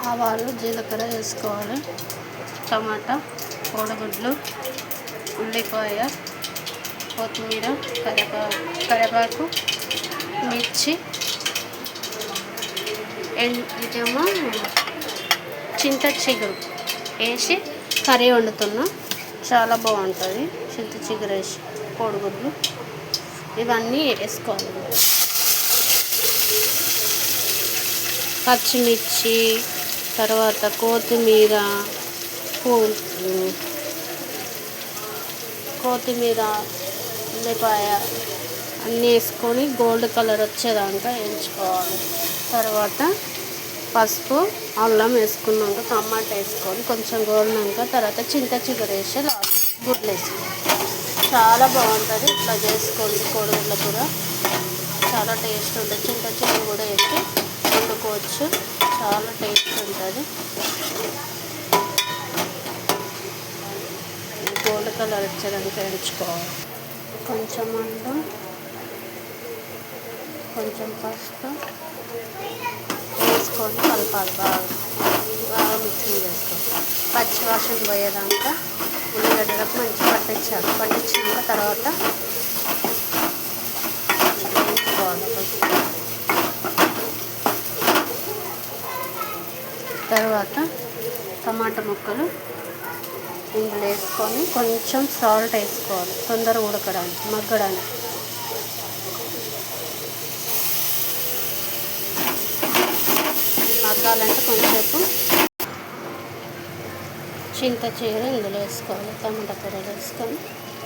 ఆవాలు జీలకర్ర వేసుకోవాలి, టమాటా, కోడిగుడ్లు, ఉల్లిపాయ, కొత్తిమీర, కరివేపాకు, మిర్చి, ఇదేమో చింత చిగురు వేసి కర్రీ వండుతున్నా. చాలా బాగుంటుంది. చింత చిగురు వేసి కోడిగుడ్లు ఇవన్నీ వేసుకోవాలి. పచ్చిమిర్చి, తర్వాత కొత్తిమీర, ఉల్లిపాయ అన్నీ వేసుకొని గోల్డ్ కలర్ వచ్చేదాకా వేయించుకోవాలి. తర్వాత పసుపు, అల్లం వేసుకున్నాక టమాటా వేసుకొని కొంచెం గోలినాక తర్వాత చింత చిగురు వేసి లాస్ట్ గుడ్లు వేసుకోవాలి. చాలా బాగుంటుంది. ఇట్లా చేసుకోండి. కోడిగుడ్ల కూర చాలా టేస్ట్ ఉంటుంది. చింత చిగురు కూడా వేసి వండుకోవచ్చు. చాలా టేస్ట్ ఉంటుంది. గోల్డ్ కలర్ వచ్చేదానికి వేయించుకోవాలి. కొంచెం అల్లం, కొంచెం పసుపు వేసుకొని కలపాలి. బాగా మిక్సింగ్ చేసుకోవాలి. పచ్చివాసన పోయేదాకా ఉల్లిగడ్డలకు మంచిగా పట్టించాక తర్వాత తర్వాత టమాటా ముక్కలు ఇందులో వేసుకొని కొంచెం సాల్ట్ వేసుకోవాలి. తొందరగా ఉడకడానికి, మగ్గడానికి. మగ్గాలంటే కొంచెంసేపు చింత చిగురు ఇందులో వేసుకోవాలి. టమాటా కూరలు వేసుకొని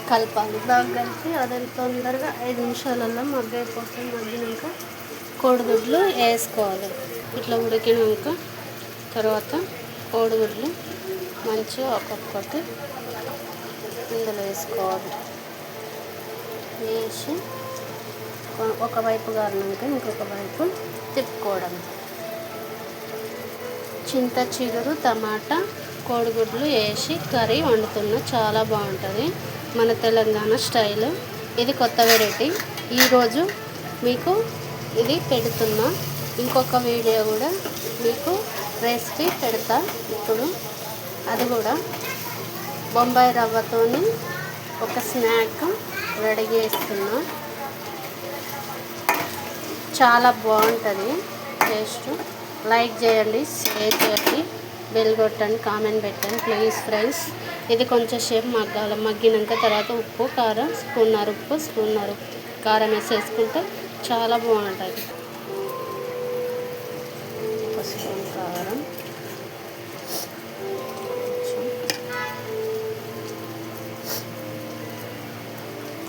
కలపాలి. బాగా కలిపి అది తొందరగా 5 నిమిషాలలో మగ్గైపోతుంది. మగ్గినాక కోడిగుడ్లు వేసుకోవాలి. ఇట్లా ఉడికినాక తర్వాత కోడిగుడ్లు మంచిగా ఒక్కొక్కటి ఇందులో వేసుకోవాలి. వేసి ఒకవైపు కారినాక ఇంకొక వైపు తిప్పుకోవడం. చింత చిగురు, టమాటా, కోడిగుడ్లు వేసి కర్రీ వండుతున్నా. చాలా బాగుంటుంది. మన తెలంగాణ స్టైల్. ఇది కొత్త వెరైటీ. ఈరోజు మీకు ఇది పెడుతున్నా. ఇంకొక వీడియో కూడా మీకు రెసిపీ పెడతా. ఇప్పుడు అది కూడా బొంబాయి రవ్వతో ఒక స్నాక్ రెడీ చేస్తున్నా. చాలా బాగుంటుంది టేస్ట్. లైక్ చేయండి, షేర్ చేయండి, బెల్ కొట్టండి, కామెంట్ పెట్టండి ప్లీజ్ ఫ్రెండ్స్. ఇది కొంచెం సేపు మగ్గాలి. మగ్గినాక తర్వాత ఉప్పు, కారం, స్పూన్నర కారం వేసుకుంటే చాలా బాగుంటుంది. ఒక స్పూన్ కారం,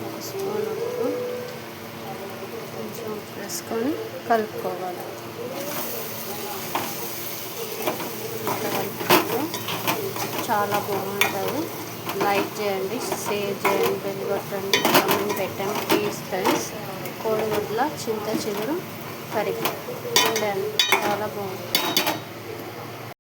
ఒక స్పూన్ ఉప్పు, కొంచెం వేసుకొని కలుపుకోవాలి. చాలా బాగుంటుంది. లైక్ చేయండి, షేర్ చేయండి, బెల్ కొట్టండి, కామెంట్ పెట్టండి ప్లీజ్ ఫ్రెండ్స్. కోడిగుడ్ల చింత చిగురు కర్రీ చాలా బాగుంటుంది.